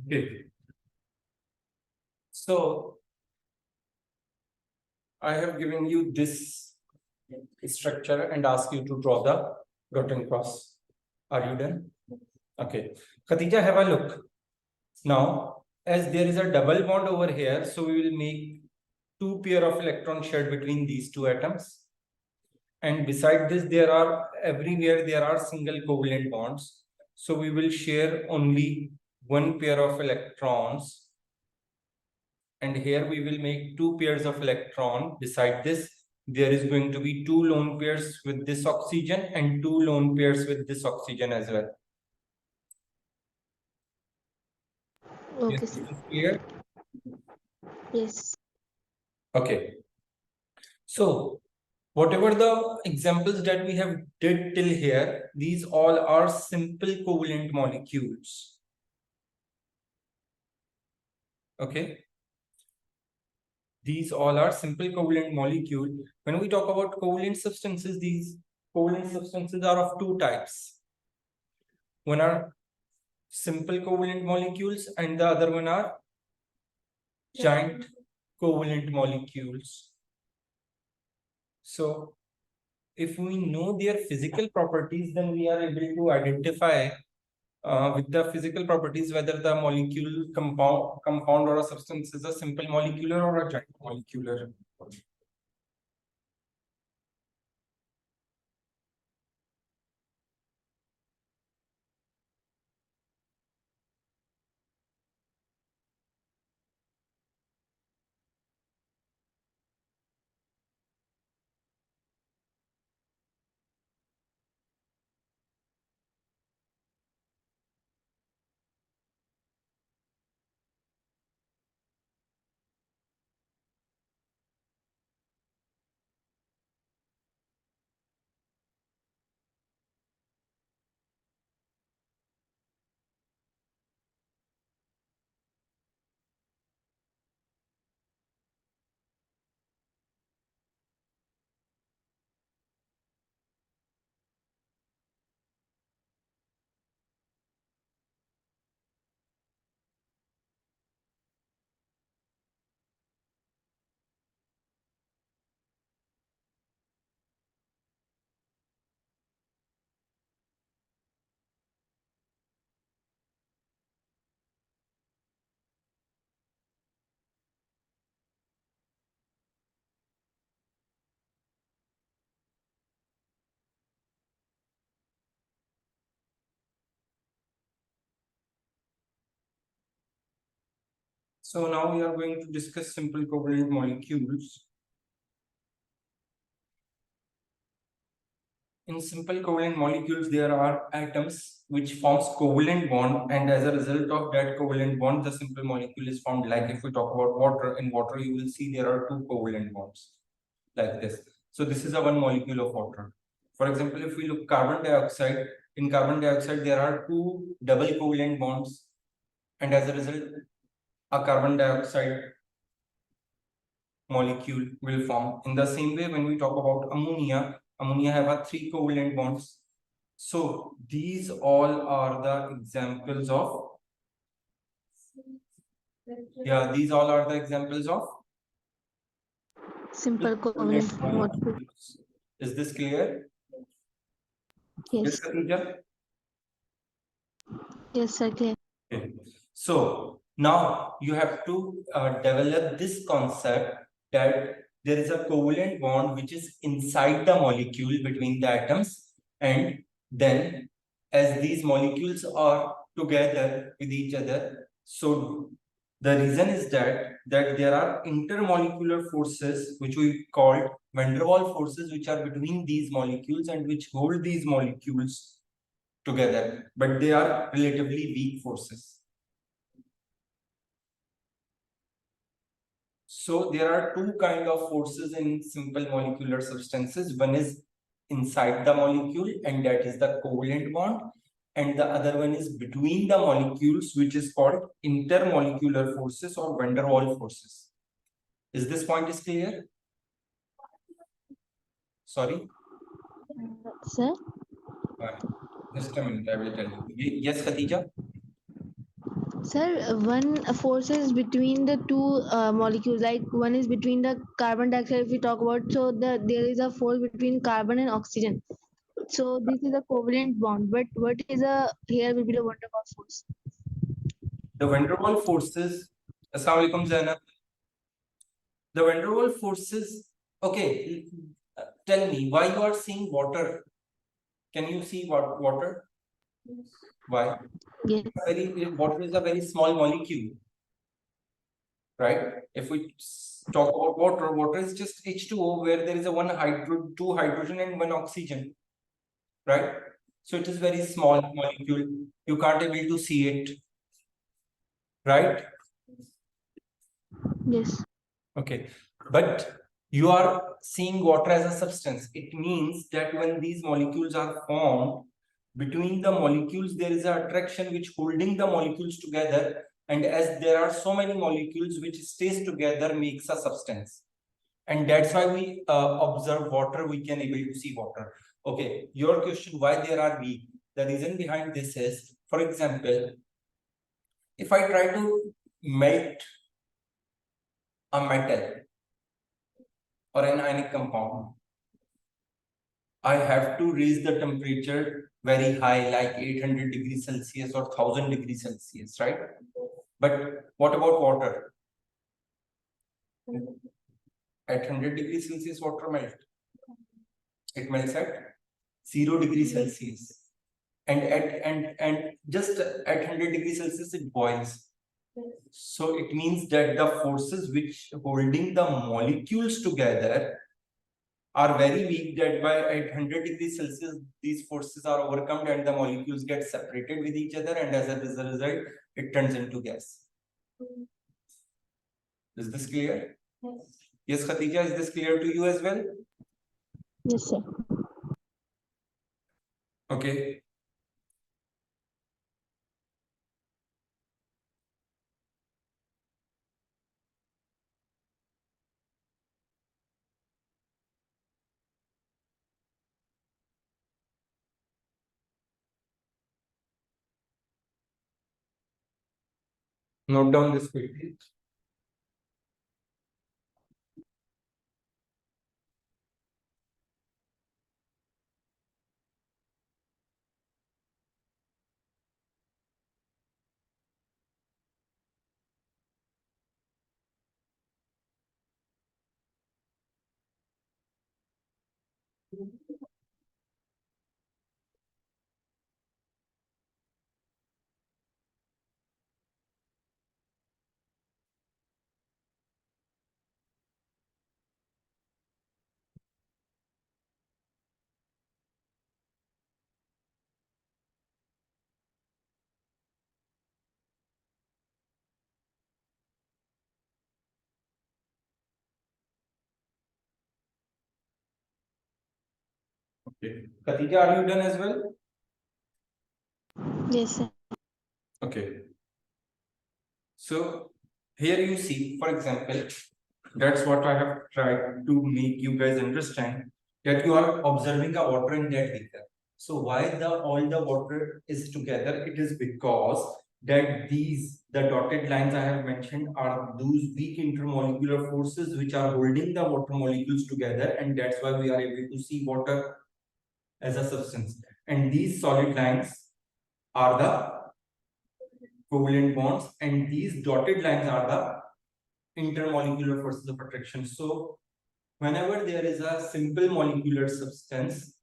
Okay. So I have given you this structure and asked you to draw the dot and cross. Are you done? Okay. Khatija, have a look. Now, as there is a double bond over here, so we will make two pair of electrons shared between these two atoms. And beside this, everywhere there are single covalent bonds. So we will share only one pair of electrons. And here we will make two pairs of electron. Beside this, there is going to be two lone pairs with this oxygen and two lone pairs with this oxygen as well. Okay, Yes, sir. this is clear? Yes. Okay. So whatever the examples that we have did till here, these all are simple covalent molecules. Okay. These all are simple covalent molecule. When we talk about covalent substances, these covalent substances are of two types. One are simple covalent molecules and the other one are giant covalent molecules. So if we know their physical properties, then we are able to identify with the physical properties whether the molecule compound or a substance is a simple molecular or a giant molecular. So now we are going to discuss simple covalent molecules. In simple covalent molecules, there are atoms which forms covalent bond, and as a result of that covalent bond, the simple molecule is formed. Like if we talk about water, in water you will see there are two covalent bonds like this. So this is a one molecule of water. For example, if we look carbon dioxide, in carbon dioxide there are two double covalent bonds, and as a result, a carbon dioxide molecule will form. In the same way, when we talk about ammonia, ammonia have a three covalent bonds. So these all are the examples of, these all are the examples of Simple covalent molecules. Is this clear? Yes. Khatija? Yes, sir. Clear. Okay. So now you have to develop this concept that there is a covalent bond which is inside the molecule between the atoms, and then as these molecules are together with each other, so the reason is that there are intermolecular forces which we called van der Waals forces, which are between these molecules and which hold these molecules together, but they are relatively weak forces. So there are two kind of forces in simple molecular substances. One is inside the molecule, and that is the covalent bond, and the other one is between the molecules, which is called intermolecular forces or van der Waals forces. Is this point is clear? Sorry? Sir? Just a minute, I will tell you. Yes, Khatija? Sir, one force is between the two molecules. Like one is between the carbon dioxide. If we talk about, so there is a force between carbon and oxygen. So this is a covalent bond. But what is a here will be the van der Waals force. The van der Waals forces. Assalamu alaikum, Zainab. The van der Waals forces. Okay, tell me why you are seeing water. Can you see what water? Why? Yes. Water is a very small molecule, right? If we talk about water, water is just H2O where there is a two hydrogen and one oxygen, right? So it is very small molecule. You can't able to see it, right? Yes. Okay, but you are seeing water as a substance. It means that when these molecules are formed, between the molecules there is an attraction which holding the molecules together, and as there are so many molecules which stays together makes a substance, and that's why we observe water. We can able to see water. Okay, your question why there are weak? The reason behind this is, for example, if I try to melt a metal or an ionic compound, I have to raise the temperature very high, like 800 degrees Celsius or 1000 degrees Celsius, right? But what about water? At 100 degrees Celsius, water melts. It melts at 0 degrees Celsius. And just at 100 degrees Celsius, it boils. So it means that the forces which holding the molecules together are very weak, that by at 100 degrees Celsius, these forces are overcome and the molecules get separated with each other, and as a result, it turns into gas. Is this clear? Yes. Yes, Khatija, is this clear to you as well? Yes, sir. Okay. Note down this quickly. Okay. Khatija, are you done as well? Yes, sir. Okay. So here you see, for example, that's what I have tried to make you guys understand, that you are observing a water in that beaker. So why all the water is together? It is because that the dotted lines I have mentioned are those weak intermolecular forces which are holding the water molecules together, and that's why we are able to see water as a substance. And these solid lines are the covalent bonds, and these dotted lines are the intermolecular forces of attraction. So whenever there is a simple molecular substance,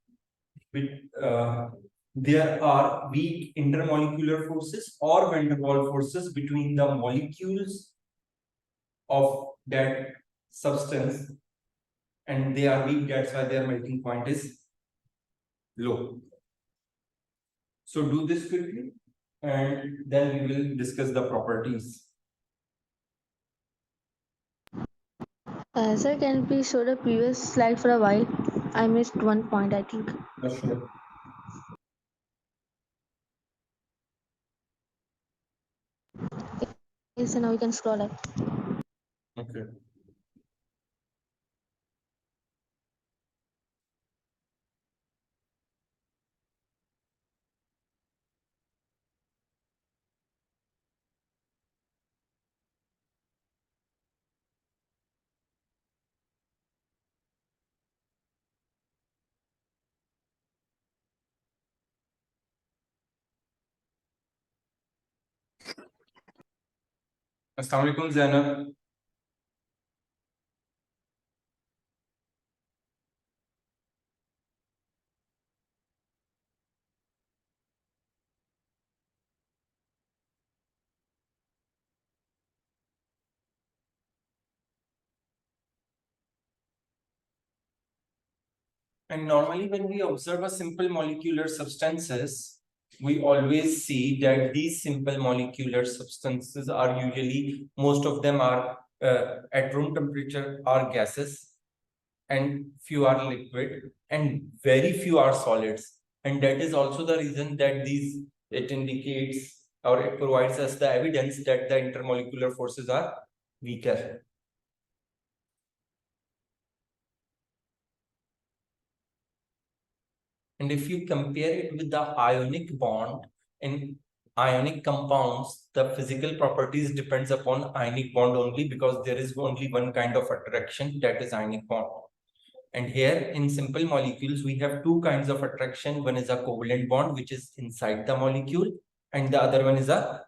there are weak intermolecular forces or van der Waals forces between the molecules of that substance, and they are weak. That's why their melting point is low. So do this quickly, and then we will discuss the properties. Sir, can you please show the previous slide for a while? I missed one point, I think. Sure. Yes, and now we can scroll up. Okay. अस्सलाम वालेकुम Zainab. And normally when we observe a simple molecular substances, we always see that these simple molecular substances are usually, most of them are at room temperature are gases, and few are liquid, and very few are solids. And that is also the reason that it indicates or it provides us the evidence that the intermolecular forces are weaker. And if you compare it with the ionic bond in ionic compounds, the physical properties depends upon ionic bond only, because there is only one kind of attraction, that is ionic bond. And here in simple molecules, we have two kinds of attraction. One is a covalent bond, which is inside the molecule, and the other one is a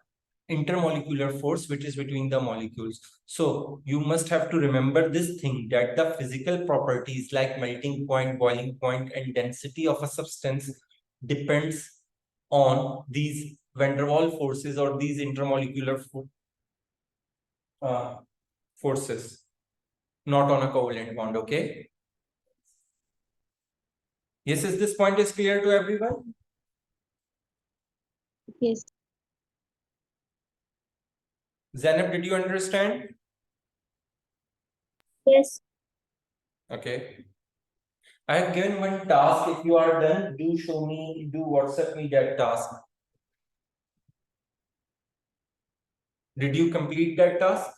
intermolecular force, which is between the molecules. So you must have to remember this thing, that the physical properties like melting point, boiling point, and density of a substance depends on these van der Waals forces or these intermolecular forces, not on a covalent bond. Okay. Yes, is this point is clear to everyone? Yes. Zainab, did you understand? Yes. Okay. I have given one task. If you are done, do show me, do WhatsApp me that task. Did you complete that task?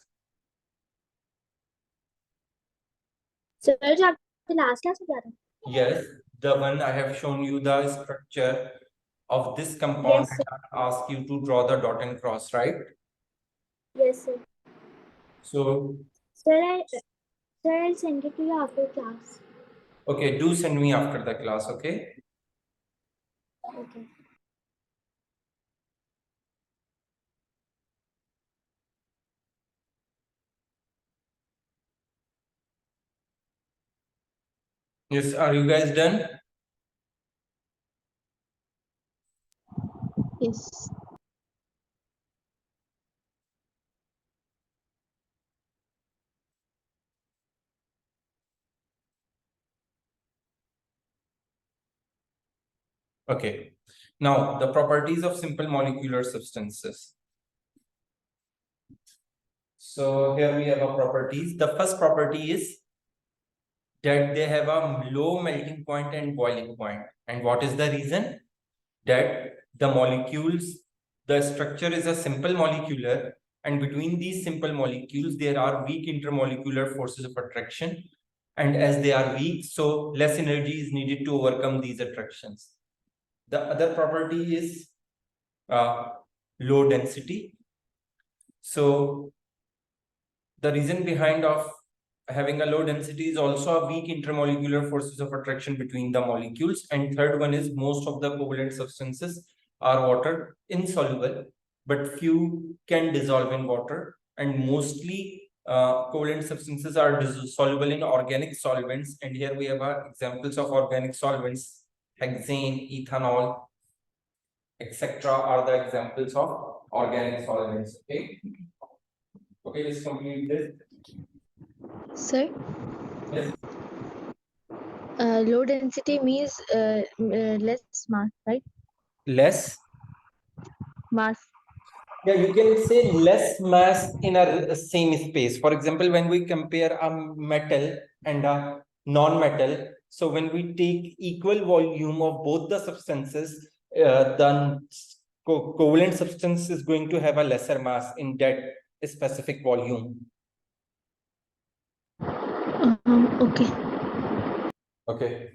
Sir जो आपके last class में क्या था? Yes, the one I have shown you the structure of this compound. Yes, sir. And I ask you to draw the dot and cross, right? Yes, sir. So, I'll send it to you after class. okay, do send me after the class, okay? Okay. Yes, are you guys done? Yes. Okay. Now, the properties of simple molecular substances. So here we have a properties. The first property is that they have a low melting point and boiling point. And what is the reason? That the molecules, the structure is a simple molecular, and between these simple molecules, there are weak intermolecular forces of attraction. And as they are weak, so less energy is needed to overcome these attractions. The other property is low density. So the reason behind of having a low density is also a weak intermolecular forces of attraction between the molecules. And third one is most of the covalent substances are water insoluble, but few can dissolve in water. And mostly covalent substances are soluble in organic solvents. And here we have examples of organic solvents: hexane, ethanol, etc. are the examples of organic solvents. Okay. Okay, let's complete this. Sir, Yes. low density means less mass, right? Less. Mass. Yeah, you can say less mass in a same space. For example, when we compare a metal and a non-metal, so when we take equal volume of both the substances, the covalent substance is going to have a lesser mass in that specific volume. Okay. Okay.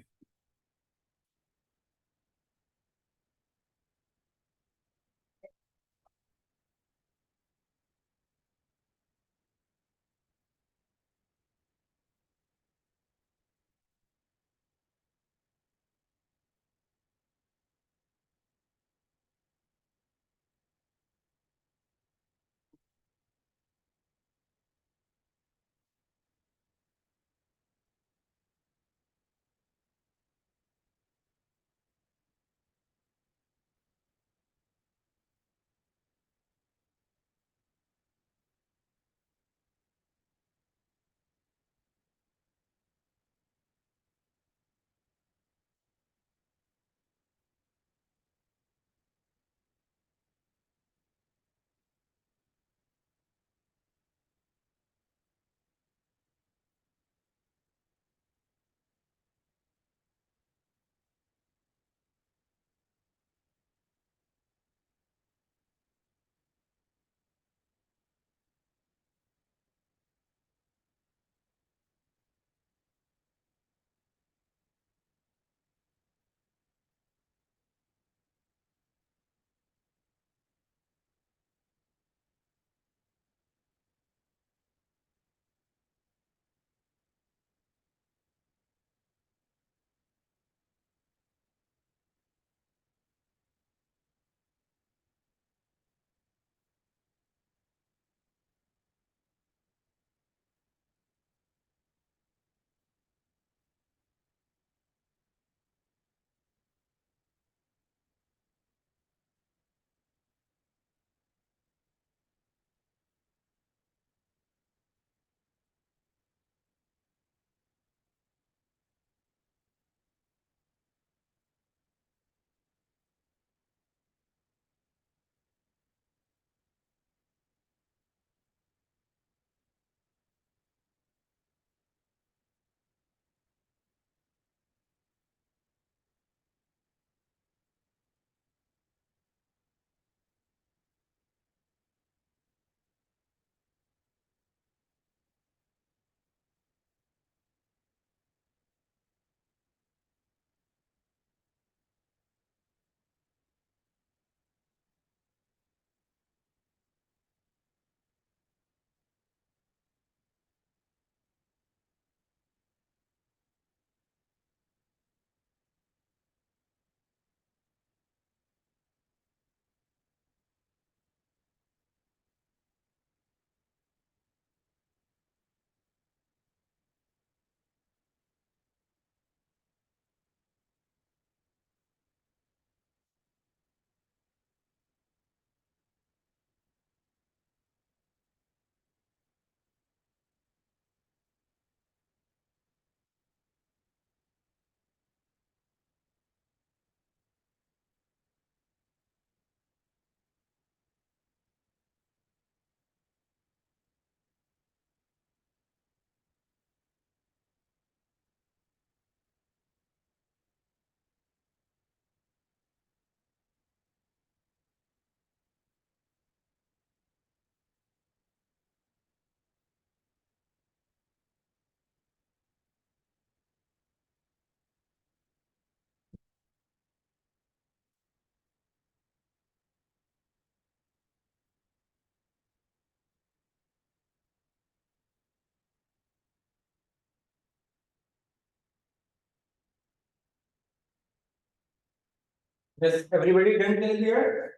Yes, everybody done till here?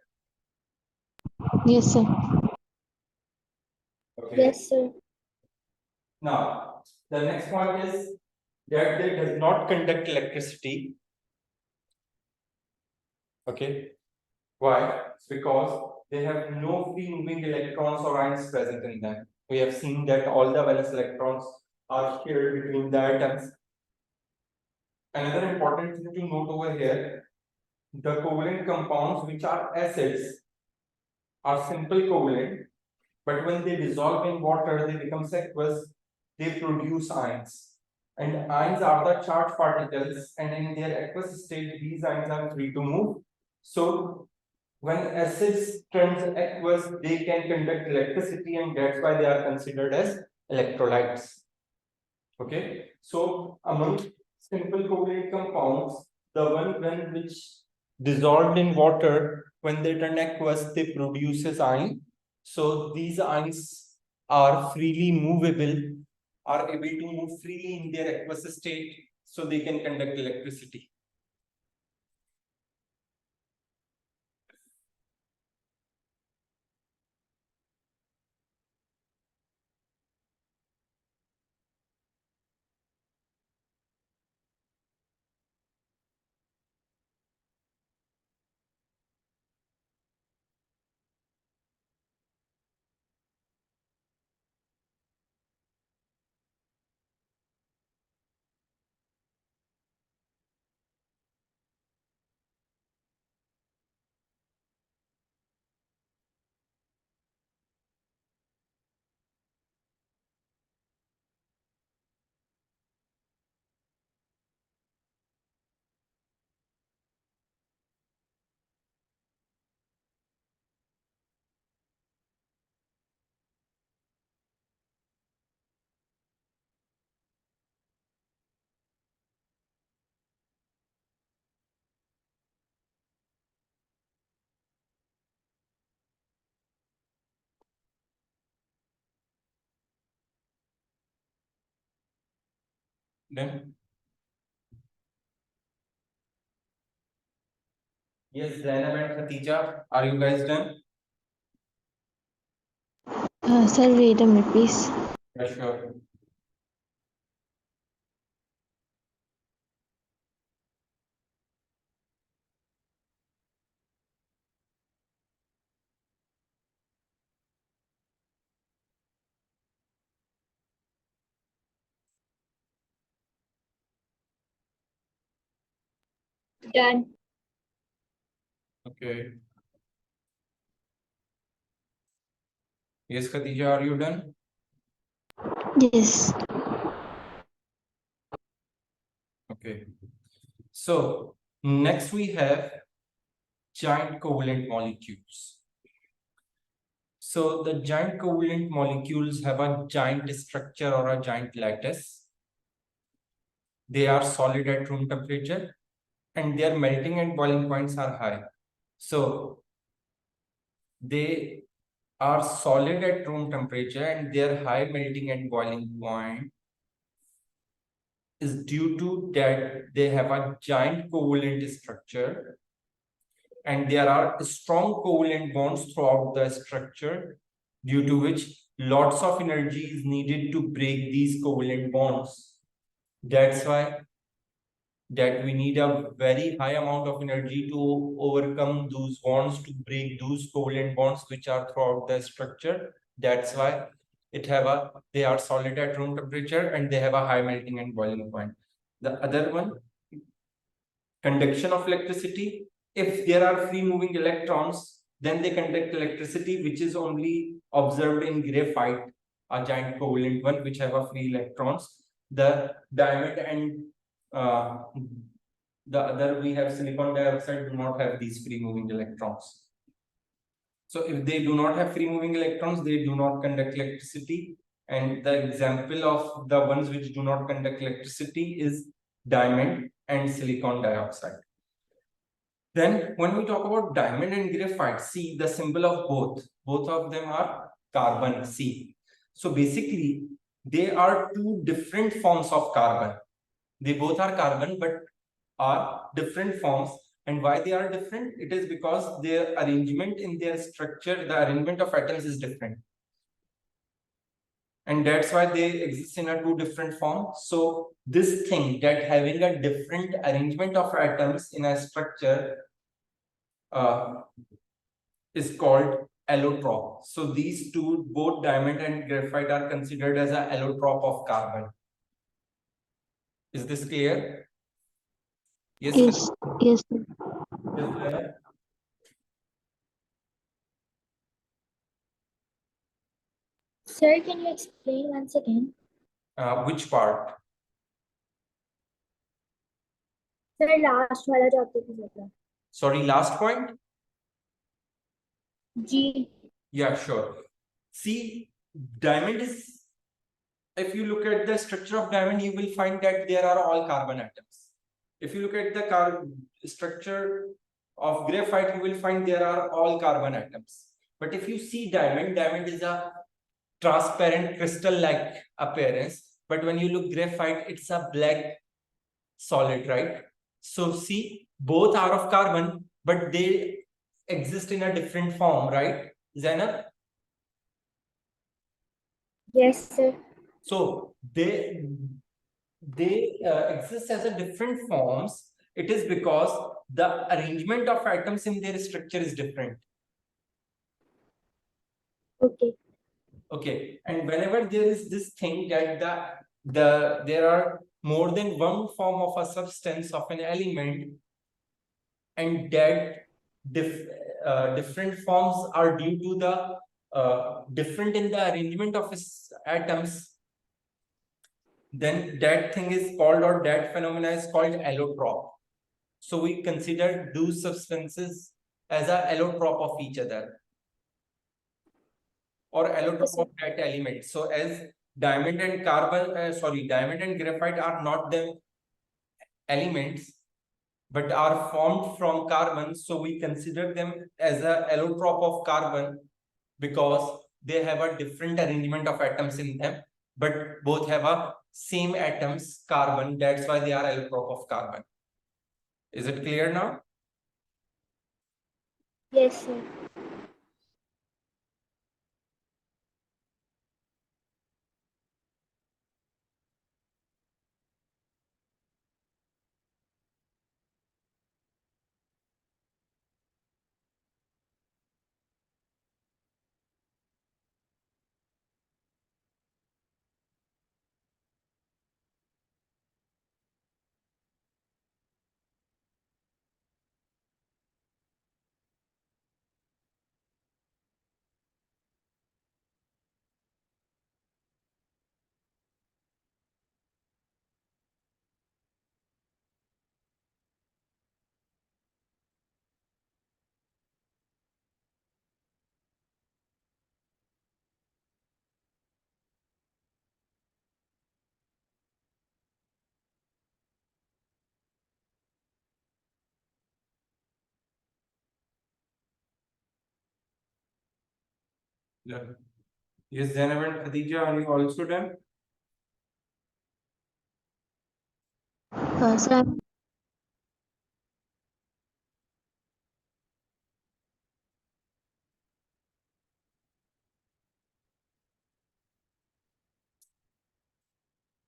Yes, sir. Okay. Yes, sir. Now, the next point is that they does not conduct electricity. Okay. Why? Because they have no free moving electrons or ions present in them. We have seen that all the valence electrons are shared between the atoms. Another important thing to note over here, the covalent compounds which are acids are simple covalent, but when they dissolve in water, they become aqueous, they produce ions. And ions are the charged particles, and in their aqueous state, these ions are free to move. So when acids turns aqueous, they can conduct electricity, and that's why they are considered as electrolytes. Okay, so among simple covalent compounds, the one when which dissolved in water, when they turn aqueous, they produces ion. So these ions are freely movable, are able to move freely in their aqueous state, so they can conduct electricity. Then yes, Zainab and Khatija, are you guys done? Sir, wait a minute, please. Yeah, sure. Done. Okay. Yes, Khatija, are you done? Yes. Okay. So next we have giant covalent molecules. So the giant covalent molecules have a giant structure or a giant lattice. They are solid at room temperature and their melting and boiling points are high. So they are solid at room temperature and their high melting and boiling point is due to that they have a giant covalent structure and there are strong covalent bonds throughout the structure, due to which lots of energy is needed to break these covalent bonds. That's why that we need a very high amount of energy to overcome those bonds, to break those covalent bonds which are throughout the structure. That's why they are solid at room temperature and they have a high melting and boiling point. The other one, conduction of electricity. If there are free moving electrons, then they conduct electricity, which is only observed in graphite, a giant covalent one, which have a free electrons. The diamond and the other we have silicon dioxide do not have these free moving electrons. So if they do not have free moving electrons, they do not conduct electricity. And the example of the ones which do not conduct electricity is diamond and silicon dioxide. Then when we talk about diamond and graphite, see the symbol of both of them are carbon, C. So basically, they are two different forms of carbon. They both are carbon, but are different forms. And why they are different? It is because their arrangement in their structure, the arrangement of atoms is different. And that's why they exist in a two different forms. So this thing that having a different arrangement of atoms in a structure is called allotrope. So these two, both diamond and graphite, are considered as an allotrope of carbon. Is this clear? Yes. Yes, yes, sir. Yes, Leonard? Sir, can you explain once again? Which part? Sir, last वाला जो आपने पूछा था. Sorry, last point? G. Yeah, sure. See, diamond is, if you look at the structure of diamond, you will find that there are all carbon atoms. If you look at the structure of graphite, you will find there are all carbon atoms. But if you see diamond, diamond is a transparent crystal-like appearance. But when you look graphite, it's a black solid, right? So see, both are of carbon, but they exist in a different form, right, Zainab? Yes, sir. So they exist as a different forms. It is because the arrangement of atoms in their structure is different. Okay. Okay, and whenever there is this thing that there are more than one form of a substance of an element, and that different forms are due to the different in the arrangement of its atoms, then that thing is called, or that phenomena is called allotrope. So we consider those substances as a allotrope of each other, or allotrope of that element. So as diamond and diamond and graphite are not the elements, but are formed from carbon. So we consider them as a allotrope of carbon because they have a different arrangement of atoms in them, but both have a same atoms, carbon. That's why they are allotrope of carbon. Is it clear now? Yes, sir. Yeah. Yes, Zainab and Khadija, are you also done? Sir,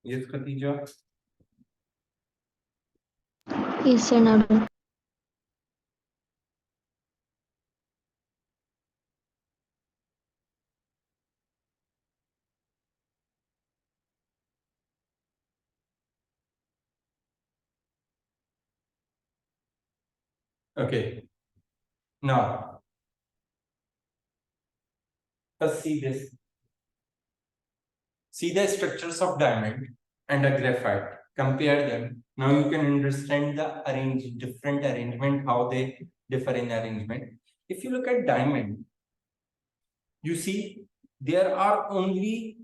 Yes, Khadija. yes, sir, now done. Okay. Now, let's see this. See the structures of diamond and a graphite. Compare them. Now you can understand the different arrangement, how they differ in arrangement. If you look at diamond, you see there are only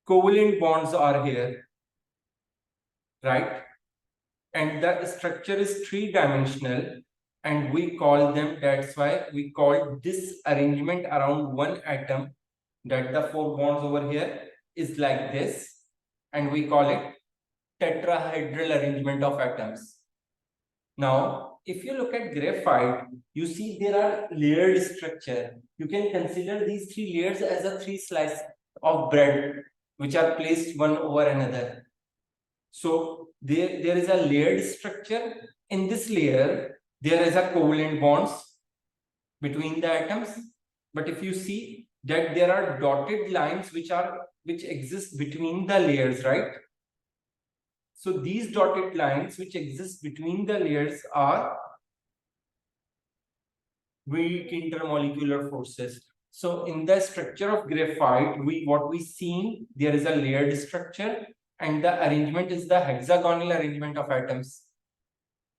covalent bonds are here, right? And the structure is three-dimensional, and we call them, that's why we call this arrangement around one atom, that the four bonds over here is like this, and we call it tetrahedral arrangement of atoms. Now, if you look at graphite, you see there are layered structure. You can consider these three layers as a three slices of bread, which are placed one over another. So there is a layered structure. In this layer, there is a covalent bonds between the atoms. But if you see that there are dotted lines which exist between the layers, right? So these dotted lines which exist between the layers are weak intermolecular forces. So in the structure of graphite, what we seen, there is a layered structure, and the arrangement is the hexagonal arrangement of atoms,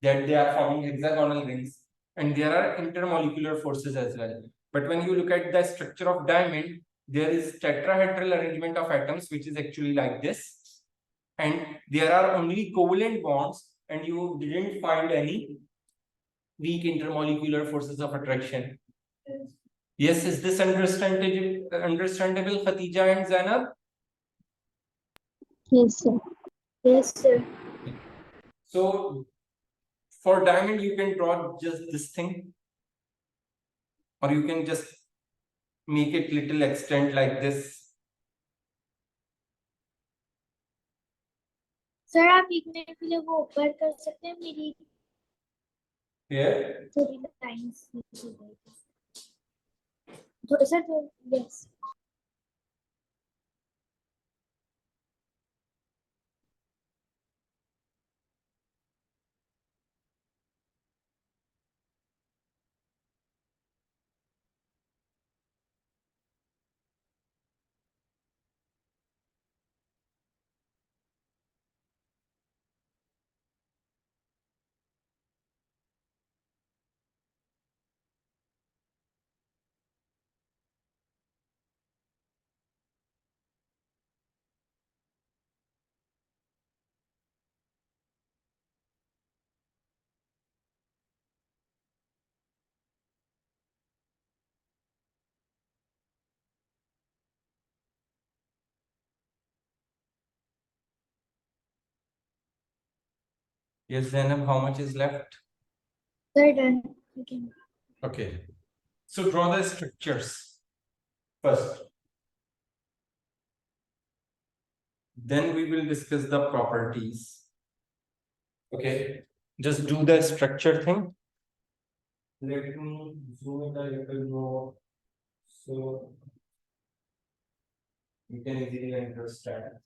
that they are forming hexagonal rings, and there are intermolecular forces as well. But when you look at the structure of diamond, there is tetrahedral arrangement of atoms, which is actually like this, and there are only covalent bonds, and you didn't find any weak intermolecular forces of attraction. Yes, is this understandable, Khatija and Zainab? Yes, sir. Yes, sir. So for diamond, you can draw just this thing, or you can just make it little extent like this. Sir आप एक minute के लिए वो ऊपर कर सकते हैं मेरी Here, थोड़ी लाइंस थोड़ा sir yes yes, Zainab, how much is left? Sir done okay Okay. So draw the structures first. Then we will discuss the properties. Okay. Just do the structure thing. Let me zoom it a little more so you can easily understand.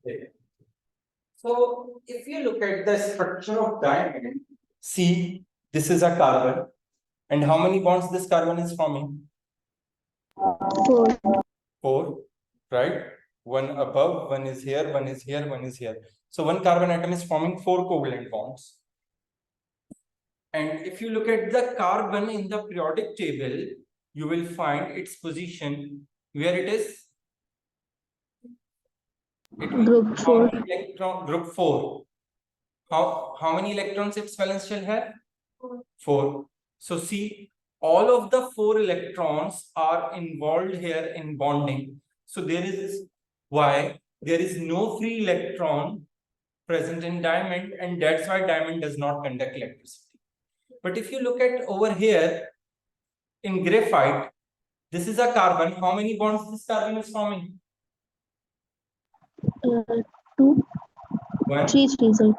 Okay. So if you look at the structure of diamond, see, this is a carbon. And how many bonds this carbon is forming? 4. 4, right? One above, one is here, one is here, one is here. So one carbon atom is forming 4 covalent bonds. And if you look at the carbon in the periodic table, you will find its position where it is. It will Group be 4. group 4. How many electrons its valence shell have? 4. So see, all of the 4 electrons are involved here in bonding. So there is why there is no free electron present in diamond, and that's why diamond does not conduct electricity. But if you look at over here in graphite, this is a carbon. How many bonds this carbon is forming? 2, 1, 3, 3, sorry.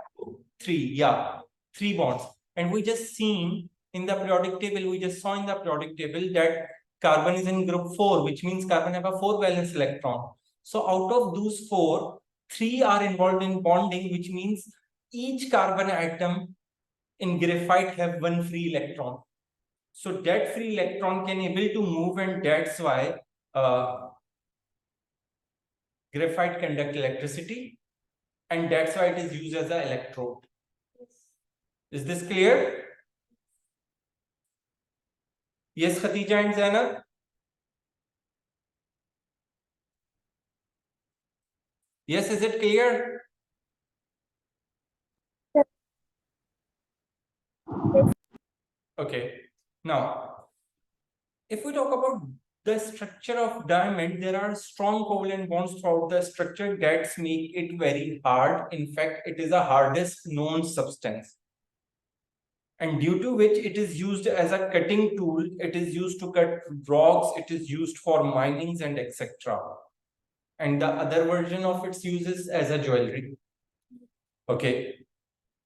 3, yeah, 3 bonds. And we just seen in the periodic table, we just saw in the periodic table that carbon is in group 4, which means carbon have a 4 valence electron. So out of those 4, 3 are involved in bonding, which means each carbon atom in graphite have 1 free electron. So that free electron can able to move, and that's why graphite conduct electricity, and that's why it is used as an electrode. Is this clear? Yes, Khatija and Zainab? Yes, is it clear? Okay. Now, if we talk about the structure of diamond, there are strong covalent bonds throughout the structure that make it very hard. In fact, it is the hardest known substance. And due to which it is used as a cutting tool, it is used to cut rocks, it is used for minings and etc. And the other version of its use is as a jewelry. Okay.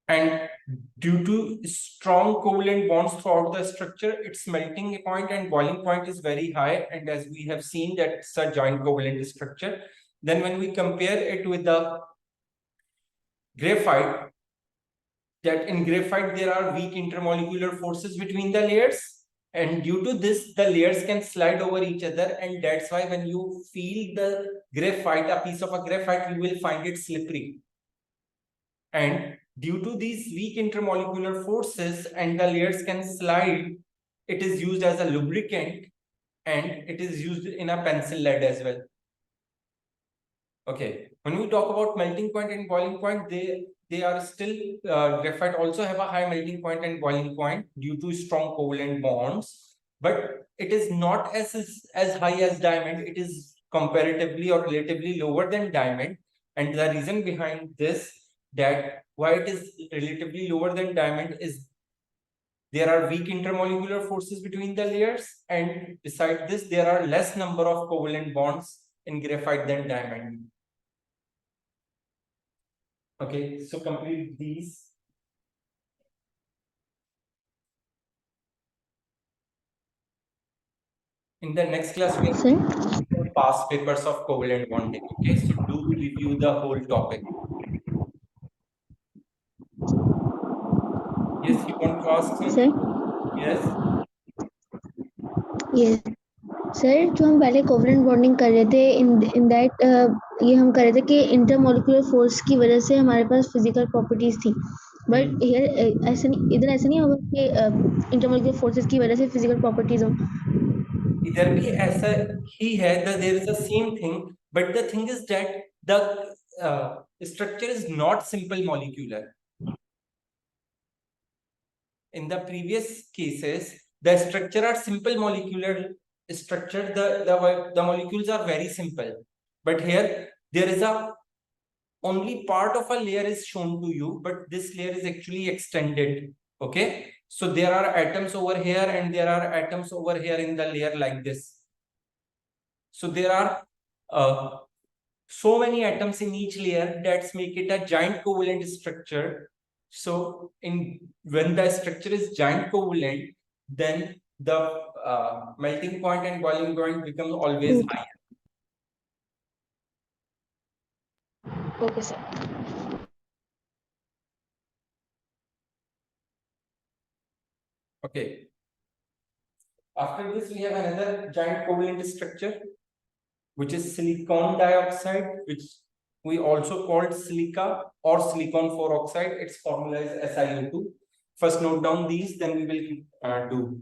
And due to strong covalent bonds throughout the structure, its melting point and boiling point is very high. And as we have seen, that it's a joint covalent structure. Then when we compare it with the graphite, that in graphite there are weak intermolecular forces between the layers, and due to this the layers can slide over each other, and that's why when you feel the graphite, a piece of a graphite, you will find it slippery. And due to these weak intermolecular forces and the layers can slide, it is used as a lubricant, and it is used in a pencil lead as well. Okay, when we talk about melting point and boiling point, they are still graphite also have a high melting point and boiling point due to strong covalent bonds, but it is not as high as diamond. It is comparatively or relatively lower than diamond, and the reason behind this, that why it is relatively lower than diamond, is there are weak intermolecular forces between the layers, and besides this there are less number of covalent bonds in graphite than diamond. Okay, so complete these. In the next class, we Sir? have past papers of covalent bonding. Okay, so do review the whole topic. Yes, you want to ask Sir? something? Yes. Yes. Sir जो हम पहले covalent bonding कर रहे थे in that ये हम कर रहे थे कि इंटरमोलिकुलर फोर्स की वजह से हमारे पास फिजिकल प्रॉपर्टीज थी, बट हियर ऐसा नहीं, इधर ऐसा नहीं होगा कि इंटरमोलिकुलर फोर्सेस की वजह से फिजिकल प्रॉपर्टीज हो. इधर भी ऐसा ही है, there is the same thing, but the thing is that the structure is not simple molecular. In the previous cases, the structure are simple molecular structure, the molecules are very simple, but here there is a only part of a layer is shown to you, but this layer is actually extended. Okay, so there are atoms over here and there are atoms over here in the layer like this. So there are so many atoms in each layer that make it a giant covalent structure. So when the structure is giant covalent, then the melting point and boiling point becomes always higher. Okay, sir. Okay. After this, we have another giant covalent structure, which is silicon dioxide, which we also called silica or silicon 4 oxide. Its formula is SiO2. First note down these, then we will do